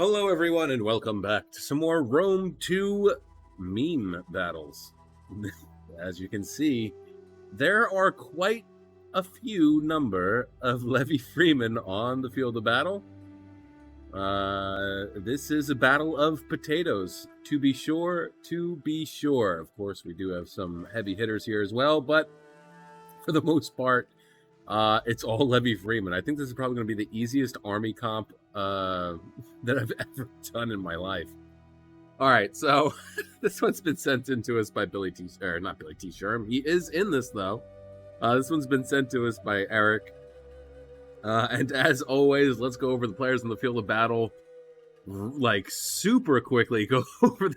Hello everyone and welcome back to some more Rome 2 meme battles. As you can see, there are quite a few number of Levey Freemen on the field of battle. This is a battle of potatoes, to be sure, Of course, we do have some heavy hitters here as well, but for the most part, it's all Levey Freemen. I think this is probably going to be the easiest army comp that I've ever done in my life. All right, so this one's been sent in to us by not Billy T. Sherm. He is in this, though. This one's been sent to us by Eric. And as always, let's go over the players in the field of battle, like, super quickly. Go over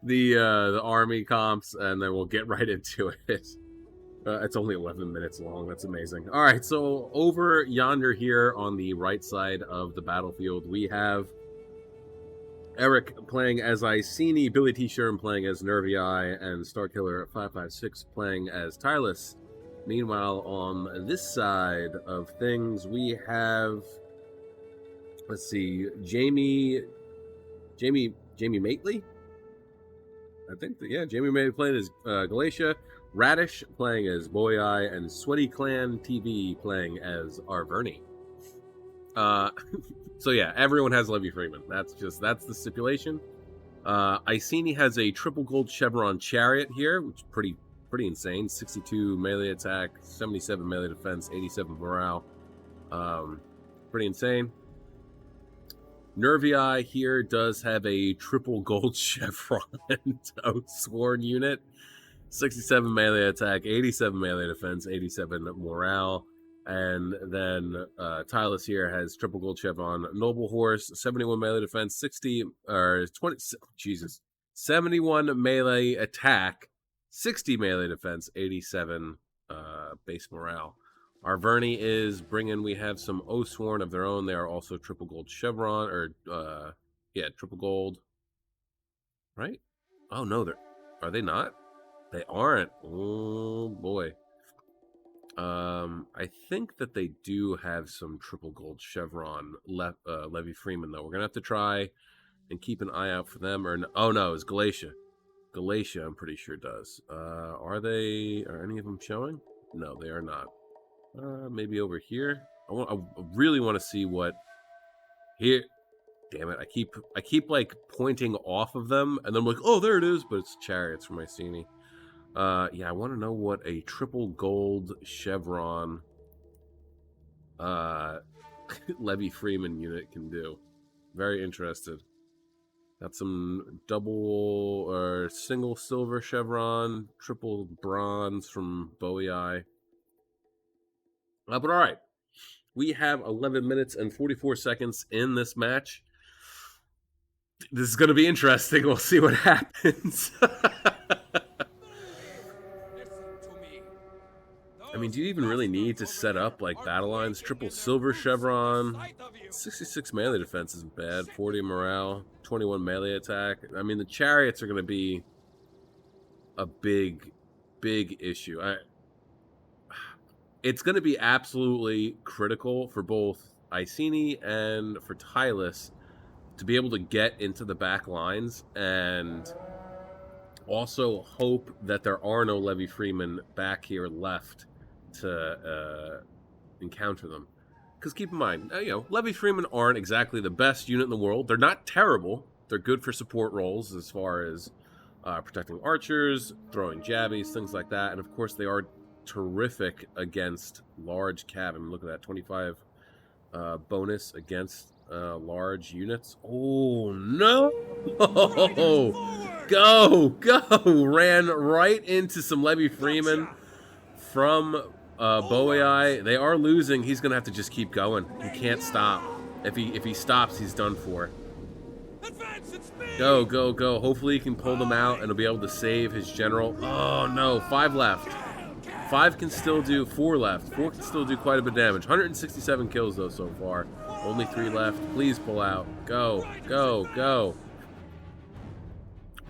the army comps, and then we'll get right into it. It's only 11 minutes long. That's amazing. All right, so over yonder here on the right side of the battlefield, we have Eric playing as Iceni, Billy T. Sherm playing as Nervii, and Starkiller556 playing as Tylus. Meanwhile, on this side of things, we have, let's see, Jamie Matley? I think, Jamie Matley playing as Galatia. Radish playing as Boyai, and Sweaty Clan TV playing as Arverni. So yeah, everyone has Levey Freemen. That's the stipulation. Iceni has a triple gold chevron chariot here, which is pretty insane. 62 melee attack, 77 melee defense, 87 morale. Pretty insane. Nervii here does have a triple gold chevron sworn unit. 67 melee attack, 87 melee defense, 87 morale. And then Tylus here has triple gold chevron, noble horse, 71 melee defense, 71 melee attack, 60 melee defense, 87 base morale. Arverni is bringing, we have some Oathsworn of their own. They are also triple gold chevron, triple gold. Right? Oh no, are they not? They aren't. Oh boy. I think that they do have some triple gold chevron Levey Freemen, though. We're gonna have to try and keep an eye out for them. Oh no, it's Galatia. Galatia, I'm pretty sure does. Are any of them showing? No, they are not. Maybe over here. I really want to see what here. Damn it! I keep like pointing off of them, and then I'm like, oh, there it is, but it's chariots from Iceni. Yeah, I want to know what a triple gold chevron Levey Freeman unit can do. Very interested. Got some double or single silver chevron, triple bronze from Boei. But all right, we have 11 minutes and 44 seconds in this match. This is going to be interesting. We'll see what happens. I mean, do you even really need to set up, like, battle lines? Triple silver chevron, 66 melee defense isn't bad, 40 morale, 21 melee attack. I mean, the chariots are going to be a big issue. It's going to be absolutely critical for both Iceni and for Tylus to be able to get into the back lines and also hope that there are no Levey Freemen back here left to encounter them. Because keep in mind, Levey Freemen aren't exactly the best unit in the world. They're not terrible. They're good for support roles as far as protecting archers, throwing jabbies, things like that. And of course, they are terrific against large cav. I mean, look at that, 25 bonus against large units. Oh no! Go! Ran right into some Levey Freemen from Boei. They are losing. He's gonna have to just keep going. He can't stop. If he stops, he's done for. Go! Hopefully he can pull them out and he'll be able to save his general. Oh no, 5 left. 5 can still do, 4 left. 4 can still do quite a bit of damage. 167 kills though so far. Only 3 left. Please pull out. Go.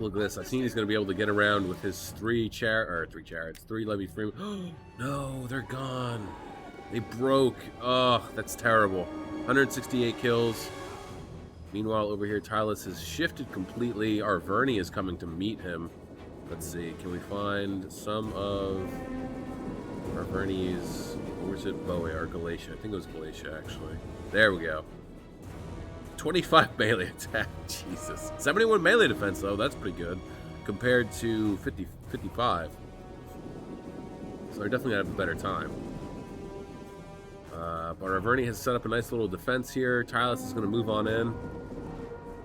Look at this. I think he's going to be able to get around with his 3 chariots, 3 Levey Freemen. No, they're gone. They broke. Oh, that's terrible. 168 kills. Meanwhile, over here, Tylus has shifted completely. Arverni is coming to meet him. Let's see, can we find some of Arverni's, or was it Bowie or Galatia? I think it was Galatia, actually. There we go. 25 melee attack. Jesus. 71 melee defense, though. That's pretty good. Compared to 55. So they're definitely going to have a better time. But Arverni has set up a nice little defense here. Tylus is going to move on in.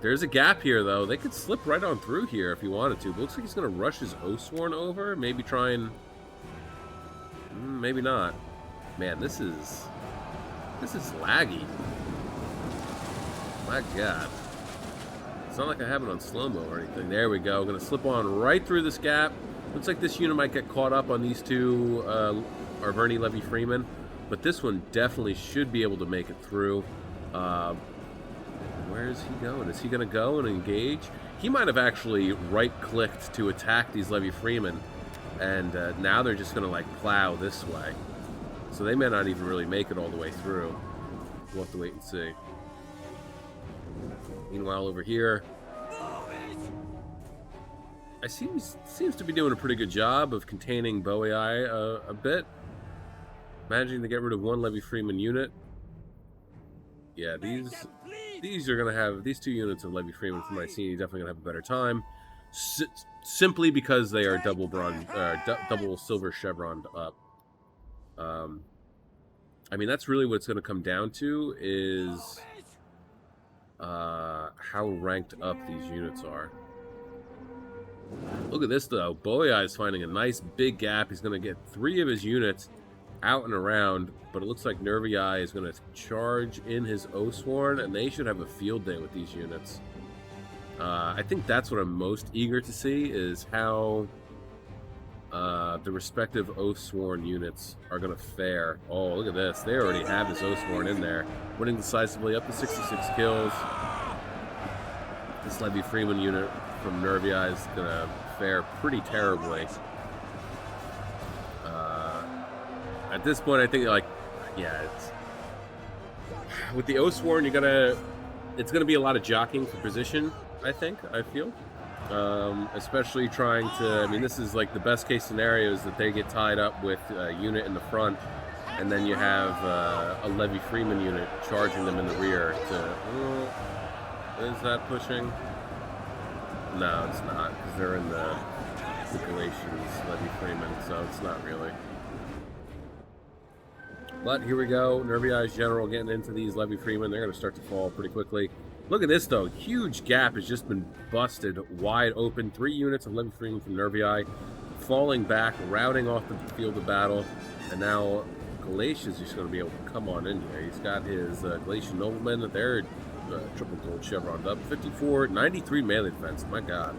There's a gap here, though. They could slip right on through here if he wanted to. But looks like he's going to rush his Oathsworn over. Maybe try and... maybe not. Man, this is laggy. My God. It's not like I have it on slow-mo or anything. There we go. Going to slip on right through this gap. Looks like this unit might get caught up on these two Arverni Levey Freemen. But this one definitely should be able to make it through. Where is he going? Is he going to go and engage? He might have actually right-clicked to attack these Levey Freemen. And now they're just going to, like, plow this way. So they may not even really make it all the way through. We'll have to wait and see. Meanwhile, over here, I seems to be doing a pretty good job of containing Bowie a bit. Managing to get rid of one Levey Freeman unit. Yeah, these are going to have, these two units of Levey Freeman from Iceni definitely going to have a better time. Simply because they are double silver chevroned up. I mean, that's really what it's going to come down to is how ranked up these units are. Look at this, though. Bowie is finding a nice big gap. He's going to get 3 of his units out and around, but it looks like Nervii is going to charge in his Oathsworn, and they should have a field day with these units. I think that's what I'm most eager to see, is how the respective Oathsworn units are going to fare. Oh, look at this. They already have his Oathsworn in there. Winning decisively, up to 66 kills. This Levey Freeman unit from Nervii is going to fare pretty terribly. At this point, I think, like, yeah, it's... With the Oathsworn, it's going to be a lot of jockeying for position, I feel. Especially trying to... I mean, this is, like, the best case scenario is that they get tied up with a unit in the front, and then you have a Levey Freeman unit charging them in the rear to... is that pushing? No, it's not, because they're in the Galatians, Levey Freeman, so it's not really. But here we go. Nervii's general getting into these Levey Freemen. They're going to start to fall pretty quickly. Look at this, though. Huge gap has just been busted wide open. 3 units of Levey Freemen from Nervii falling back, routing off the field of battle. And now Galatia's just going to be able to come on in here. He's got his Galatian noblemen. They're triple gold chevroned up. 54, 93 melee defense. My God.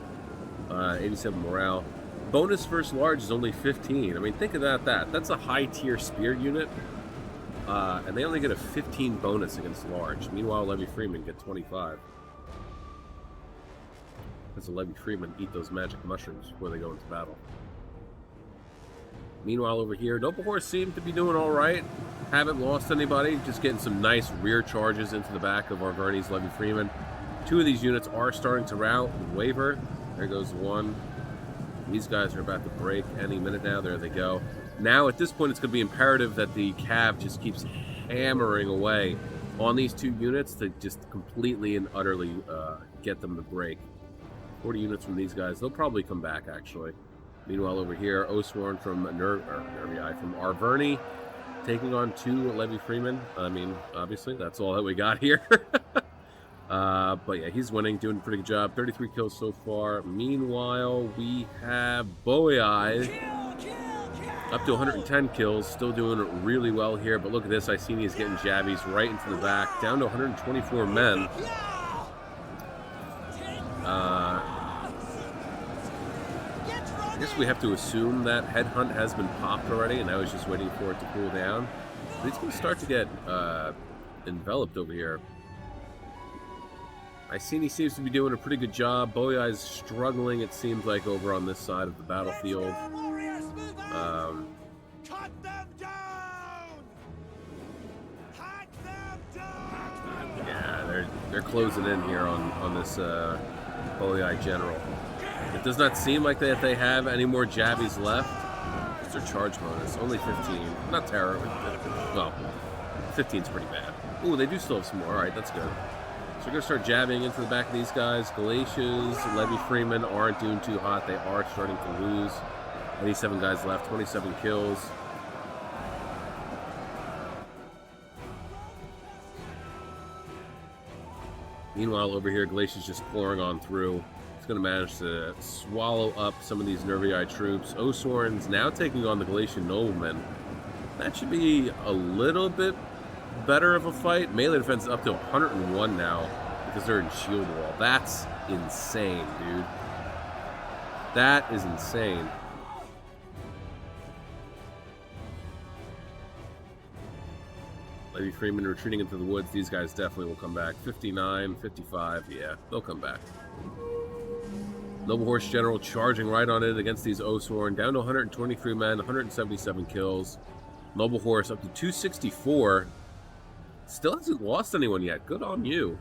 87 morale. Bonus versus large is only 15. I mean, think about that. That's a high-tier spear unit. And they only get a 15 bonus against large. Meanwhile, Levey Freeman get 25. Because the Levey Freeman eat those magic mushrooms before they go into battle. Meanwhile, over here, Noble Horse seem to be doing all right. Haven't lost anybody. Just getting some nice rear charges into the back of Arverni's Levey Freeman. 2 of these units are starting to rout and waver. There goes one. These guys are about to break any minute now. There they go. Now, at this point, it's going to be imperative that the Cav just keeps hammering away on these 2 units to just completely and utterly get them to break. 40 units from these guys. They'll probably come back, actually. Meanwhile, over here, Oathsworn from Nervii from Arverni taking on 2 Levey Freemen. I mean, obviously, that's all that we got here. But yeah, he's winning, doing a pretty good job. 33 kills so far. Meanwhile, we have Bowie up to 110 kills, still doing it really well here. But look at this, Iceni is getting jabbies right into the back, down to 124 men. I guess we have to assume that Headhunt has been popped already, and now he's just waiting for it to cool down. But he's going to start to get enveloped over here. Iceni seems to be doing a pretty good job. Bowie is struggling, it seems like, over on this side of the battlefield. Cut them down! Hack them down! Yeah, they're closing in here on this Boei general. It does not seem like that they have any more jabbies left. What's their charge bonus? Only 15. Not terrible. Well, 15 is pretty bad. Ooh, they do still have some more. All right, that's good. So we're going to start jabbing into the back of these guys. Galatians, Levey, Freemen aren't doing too hot. They are starting to lose. 87 guys left, 27 kills. Meanwhile, over here, Galatia's just pouring on through. He's going to manage to swallow up some of these Nervii troops. Osorn's now taking on the Galatian noblemen. That should be a little bit better of a fight. Melee defense is up to 101 now because they're in shield wall. That's insane, dude. That is insane. Levey Freeman retreating into the woods. These guys definitely will come back. 59, 55, yeah, they'll come back. Noble Horse General charging right on it against these Osorn. Down to 123 men, 177 kills. Noble Horse up to 264. Still hasn't lost anyone yet. Good on you.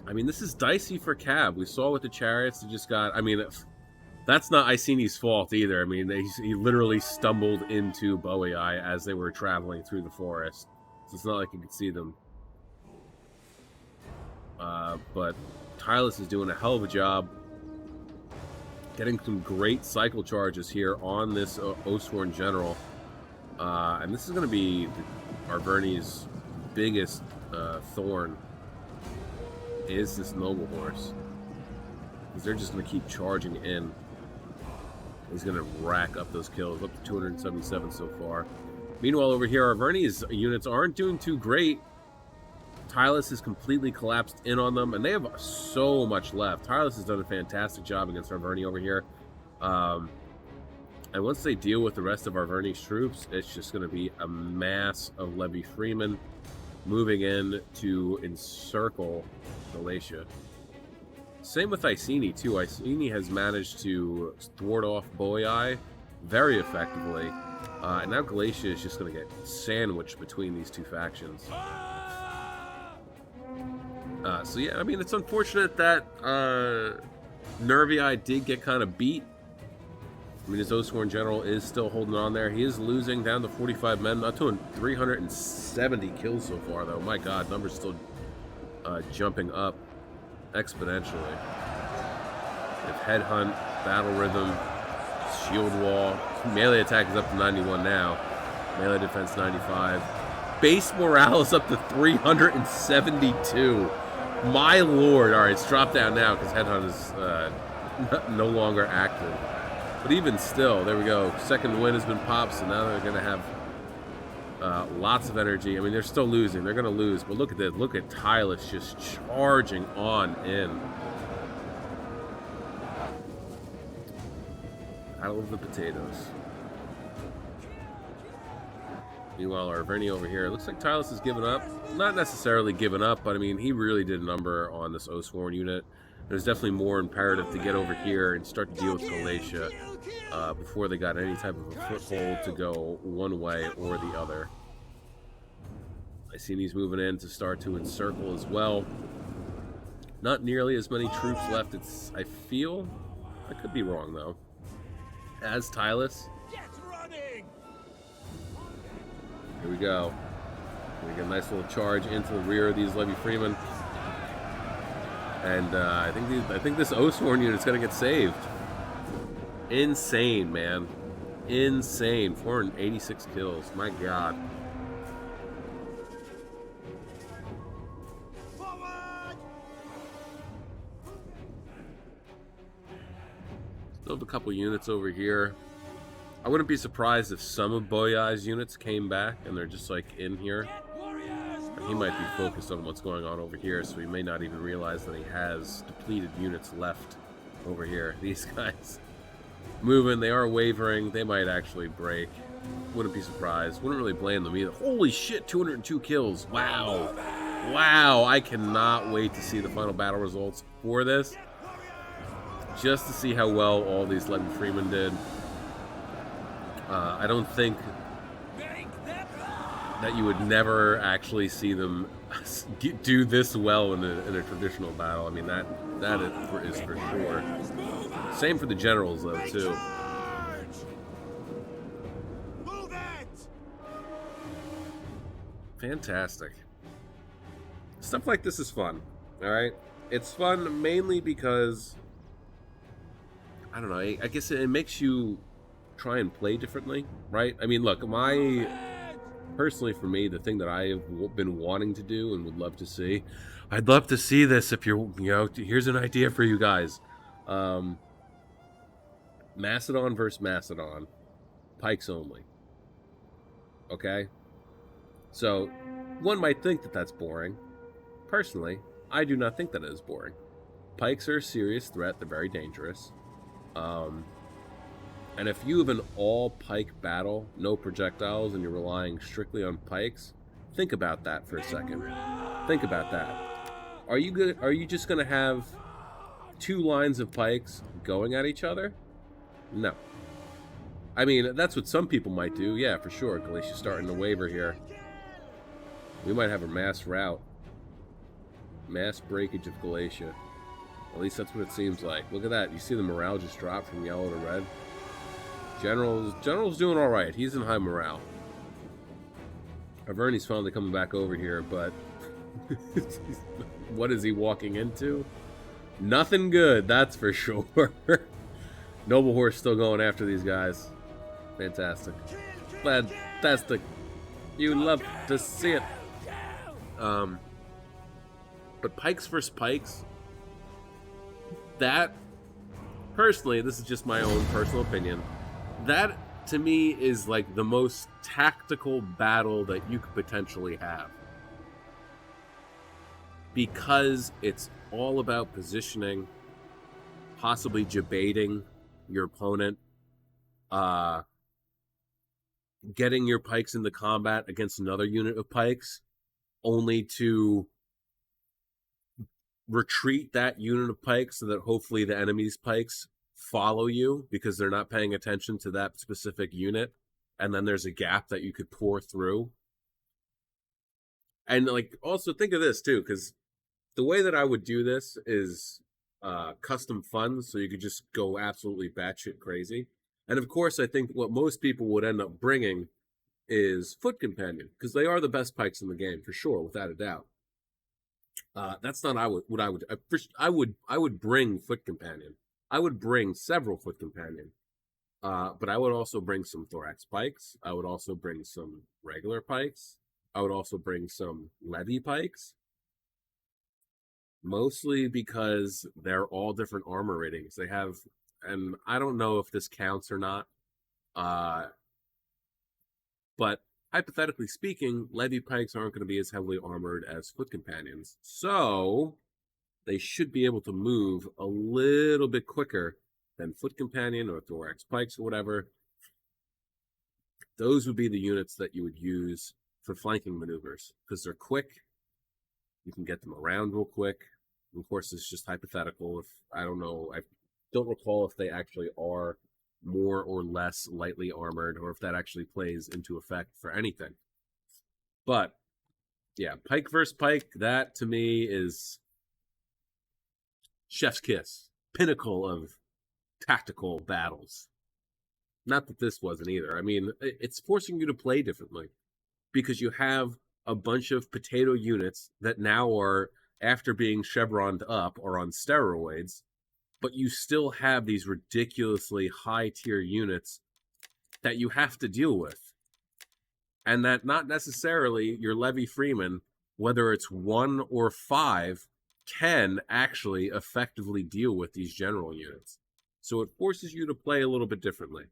I mean, this is dicey for Cab. We saw with the chariots, they just got... I mean, that's not Icini's fault either. I mean, he literally stumbled into Boei as they were traveling through the forest. So it's not like you could see them. But Tylus is doing a hell of a job getting some great cycle charges here on this Osorn general. And this is going to be Arverni's biggest thorn, is this Noble Horse. Because they're just going to keep charging in. He's going to rack up those kills, up to 277 so far. Meanwhile, over here, Arverni's units aren't doing too great. Tylus has completely collapsed in on them, and they have so much left. Tylus has done a fantastic job against Arverni over here. And once they deal with the rest of Arverni's troops, it's just going to be a mass of Levey Freemen moving in to encircle Galatia. Same with Iceni, too. Iceni has managed to thwart off Boei very effectively. And now Galatia is just going to get sandwiched between these two factions. So yeah, I mean, it's unfortunate that Nervii did get kind of beat. I mean, his Osorn general is still holding on there. He is losing down to 45 men, not to 370 kills so far, though. My God, numbers still jumping up exponentially. If Headhunt, Battle Rhythm, Shield Wall, melee attack is up to 91 now. Melee defense 95. Base morale is up to 372. My lord. All right, it's dropped down now because Headhunt is no longer active. But even still, there we go. Second win has been popped, so now they're going to have lots of energy. I mean, they're still losing. They're going to lose. But look at this. Look at Tylus just charging on in. Battle of the potatoes. Meanwhile, Arverni over here, it looks like Tylus has given up. Not necessarily given up, but I mean, he really did a number on this Osorn unit. There's definitely more imperative to get over here and start to deal with Galatia before they got any type of a foothold to go one way or the other. Iceni's moving in to start to encircle as well. Not nearly as many troops left. I feel, I could be wrong though. As Tylus. Here we go. We get a nice little charge into the rear of these Levey Freemen. And I think this Osorn unit's gonna get saved. Insane, man. Insane. 486 kills. My God. Still have a couple units over here. I wouldn't be surprised if some of Boei's units came back and they're just like in here. And he might be focused on what's going on over here, so he may not even realize that he has depleted units left over here. These guys moving, they are wavering, they might actually break. Wouldn't be surprised. Wouldn't really blame them either. Holy shit, 202 kills. Wow. Wow, I cannot wait to see the final battle results for this. Just to see how well all these Levey Freemen did. I don't think that you would never actually see them do this well in a traditional battle. I mean, that is for sure. Same for the generals, though, too. Fantastic. Stuff like this is fun, all right? It's fun mainly because, I don't know, I guess it makes you try and play differently, right? I mean, look, personally for me, the thing that I have been wanting to do and would love to see, I'd love to see this if you're, here's an idea for you guys. Macedon versus Macedon, Pikes only. Okay? So, one might think that that's boring. Personally, I do not think that it is boring. Pikes are a serious threat. They're very dangerous. And if you have an all-pike battle, no projectiles, and you're relying strictly on pikes, think about that for a second. Think about that. Are you just going to have 2 lines of pikes going at each other? No. I mean, that's what some people might do. Yeah, for sure. Galatia's starting to waver here. We might have a mass rout. Mass breakage of Galatia. At least that's what it seems like. Look at that. You see the morale just drop from yellow to red? General's doing all right. He's in high morale. Averni's finally coming back over here, but what is he walking into? Nothing good, that's for sure. Noble Horse still going after these guys. Fantastic. Fantastic. You love to see it. But Pikes versus Pikes, that, personally, this is just my own personal opinion, that, to me, is like the most tactical battle that you could potentially have. Because it's all about positioning, possibly debating your opponent, getting your pikes into combat against another unit of pikes, only to retreat that unit of pikes so that hopefully the enemy's pikes follow you because they're not paying attention to that specific unit, and then there's a gap that you could pour through. And like, also think of this too, because the way that I would do this is custom funds, so you could just go absolutely batshit crazy. And of course, I think what most people would end up bringing is Foot Companion, because they are the best pikes in the game for sure, without a doubt. That's not what I would. I would bring Foot Companion. I would bring several Foot Companion. But I would also bring some Thorax Pikes. I would also bring some regular Pikes. I would also bring some Levey Pikes. Mostly because they're all different armor ratings. They have, and I don't know if this counts or not. But hypothetically speaking, Levey Pikes aren't going to be as heavily armored as Foot Companions. So they should be able to move a little bit quicker than Foot Companion or Thorax Pikes or whatever. Those would be the units that you would use for flanking maneuvers because they're quick. You can get them around real quick. Of course, it's just hypothetical. If I don't know, I don't recall if they actually are more or less lightly armored, or if that actually plays into effect for anything. But yeah, Pike versus Pike, that to me is chef's kiss, pinnacle of tactical battles. Not that this wasn't either. I mean, it's forcing you to play differently because you have a bunch of potato units that now are, after being chevroned up, are on steroids, but you still have these ridiculously high-tier units that you have to deal with. And that not necessarily your Levey Freemen, whether it's 1 or 5, can actually effectively deal with these general units. So it forces you to play a little bit differently.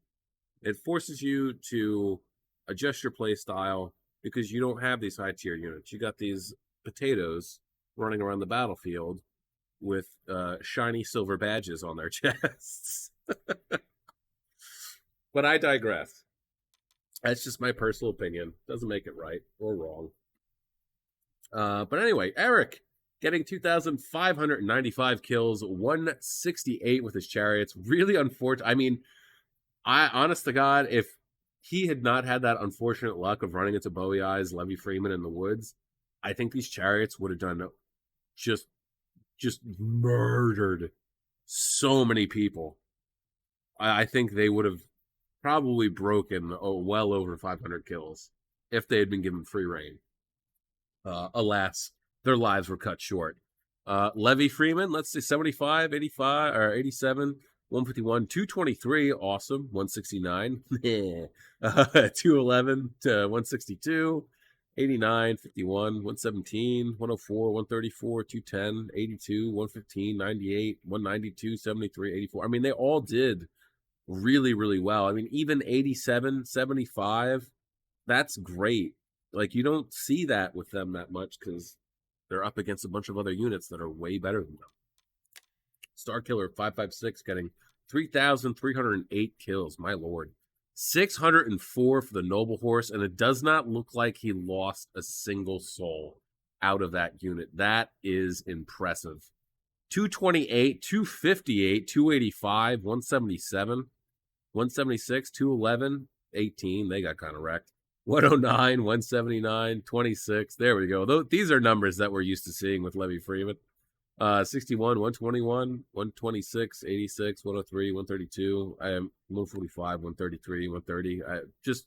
It forces you to adjust your play style because you don't have these high-tier units. You got these potatoes running around the battlefield with shiny silver badges on their chests. But I digress. That's just my personal opinion. Doesn't make it right or wrong. But anyway, Eric getting 2,595 kills, 168 with his chariots. Really unfortunate. I mean, honest to God, if he had not had that unfortunate luck of running into Bowie Eyes, Levey Freeman in the woods, I think these chariots would have done just just murdered so many people. I think they would have probably broken well over 500 kills if they had been given free reign. Alas, their lives were cut short. Levey Freeman, let's say 75, 85, or 87, 151, 223, awesome, 169, 211 to 162, 89, 51, 117, 104, 134, 210, 82, 115, 98, 192, 73, 84. I mean, they all did really, really well. I mean, even 87, 75, that's great. Like, you don't see that with them that much because they're up against a bunch of other units that are way better than them. Starkiller 556 getting 3,308 kills. My lord. 604 for the Noble Horse, and it does not look like he lost a single soul out of that unit. That is impressive. 228, 258, 285, 177, 176, 211, 18. They got kind of wrecked. 109, 179, 26. There we go. These are numbers that we're used to seeing with Levey Freeman. 61, 121, 126, 86, 103, 132. I am 145, 133, 130. Just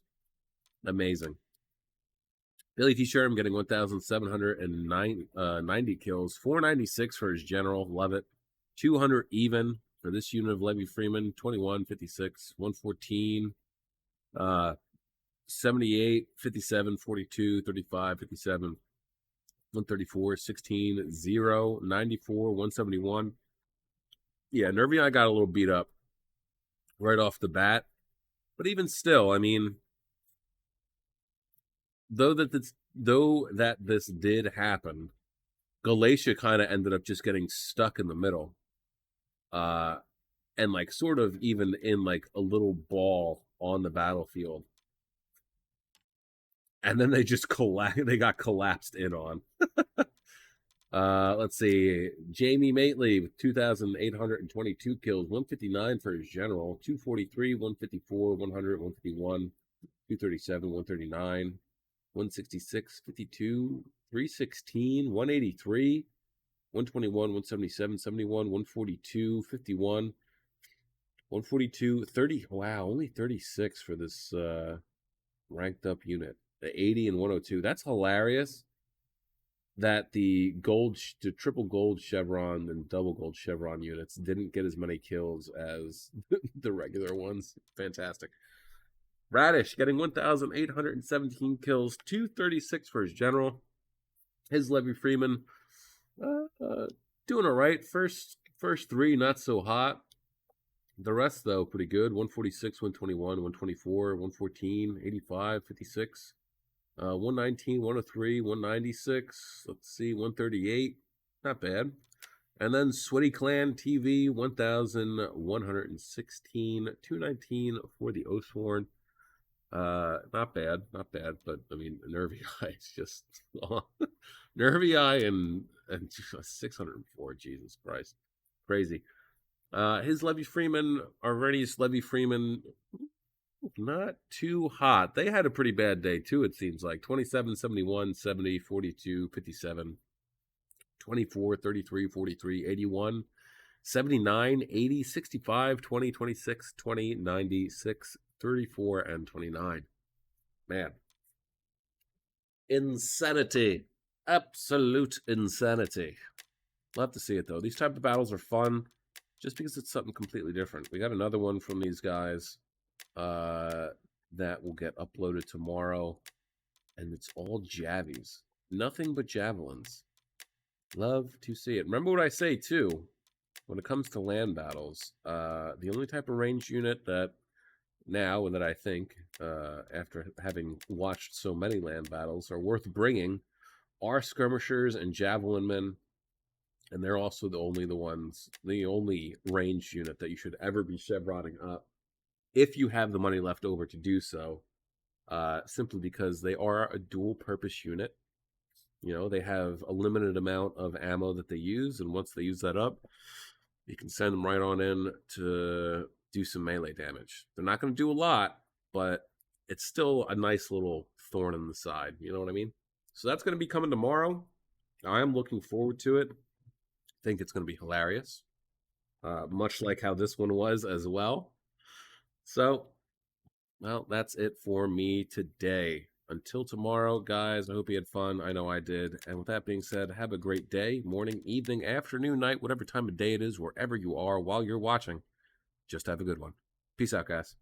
amazing. Billy T. Sherman getting 1,790 kills, 496 for his general. Love it. 200 even for this unit of Levey Freeman. 21, 56, 114. 78, 57, 42, 35, 57, 134, 16, 0, 94, 171. Yeah, Nervii got a little beat up right off the bat. But even still, I mean, though that this did happen, Galatia kind of ended up just getting stuck in the middle. And like sort of even in like a little ball on the battlefield. And then they just they got collapsed in on. Let's see. Jamie Matley with 2,822 kills, 159 for his general, 243, 154, 100, 151, 237, 139, 166, 52, 316, 183, 121, 177, 71, 142, 51, 142, 30. Wow, only 36 for this ranked up unit. The 80 and 102. That's hilarious that the triple gold chevron and double gold chevron units didn't get as many kills as the regular ones. Fantastic. Radish getting 1,817 kills, 236 for his general. His Levey Freeman doing all right. First three, not so hot. The rest, though, pretty good. 146, 121, 124, 114, 85, 56. 119, 103, 196. Let's see, 138. Not bad. And then Sweaty Clan TV, 1,116. 219 for the Oathsworn. Not bad. But, I mean, Nervii is just... Nervii and 604. Jesus Christ. Crazy. His Levey Freeman, Arrhenius Levey Freeman... Not too hot. They had a pretty bad day, too, it seems like. 27, 71, 70, 42, 57, 24, 33, 43, 81, 79, 80, 65, 20, 26, 20, 96, 34, and 29. Man. Insanity. Absolute insanity. Love to see it, though. These type of battles are fun just because it's something completely different. We got another one from these guys. That will get uploaded tomorrow, and it's all javies, nothing but javelins. Love to see it. Remember what I say too when it comes to land battles. The only type of ranged unit that now, and that I think after having watched so many land battles, are worth bringing are skirmishers and javelin men, and they're also the only ranged unit that you should ever be chevroning up if you have the money left over to do so, simply because they are a dual-purpose unit. You know, they have a limited amount of ammo that they use, and once they use that up, you can send them right on in to do some melee damage. They're not going to do a lot, but it's still a nice little thorn in the side. You know what I mean? So that's going to be coming tomorrow. I am looking forward to it. I think it's going to be hilarious, much like how this one was as well. So, well, that's it for me today. Until tomorrow, guys, I hope you had fun. I know I did. And with that being said, have a great day, morning, evening, afternoon, night, whatever time of day it is, wherever you are while you're watching. Just have a good one. Peace out, guys.